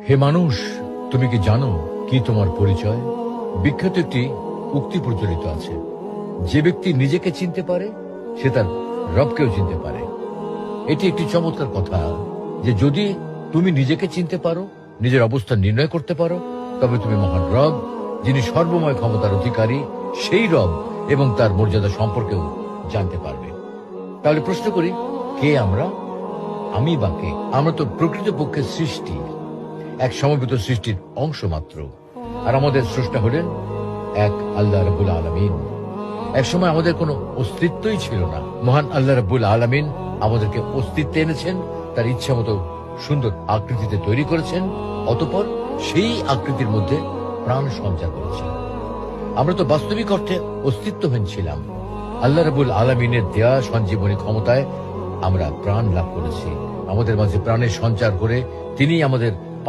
হে মানুষ, তুমি কি জানো কি তোমার পরিচয়? বিখ্যাত একটি উক্তি প্রচলিত আছে, যে ব্যক্তি নিজেকে চিনতে পারে সে তার রবকেও চিনতে পারে। এটি একটি চমৎকার কথা যে যদি তুমি নিজেকে চিনতে পারো, নিজের অবস্থান নির্ণয় করতে পারো, তবে তুমি মহান রব, যিনি সর্বময় ক্ষমতার অধিকারী, সেই রব এবং তার মর্যাদা সম্পর্কেও জানতে পারবে। তাহলে প্রশ্ন করি, কে আমরা? আমি বা কে? আমরা তো প্রকৃতপক্ষে সৃষ্টি, এক সমবেত সৃষ্টির অংশ মাত্র। আর আমাদের স্রষ্টা হলেন এক আল্লাহ রাব্বুল আলামিন। এক সময় আমাদের কোনো অস্তিত্বই ছিল না। মহান আল্লাহ রাব্বুল আলামিন আমাদেরকে অস্তিত্বে এনেছেন, তার ইচ্ছা মতো সুন্দর আকৃতিতে তৈরি করেছেন, অতঃপর সেই আকৃতির মধ্যে প্রাণ সঞ্চার করেছেন। আমরা তো বাস্তবিক অর্থে অস্তিত্বহীন ছিলাম। আল্লাহ রাব্বুল আলামিনের দেয়া সঞ্জীবনী ক্ষমতায় আমরা প্রাণ লাভ করেছি। আমাদের মাঝে প্রাণের সঞ্চার করে তিনি আমাদের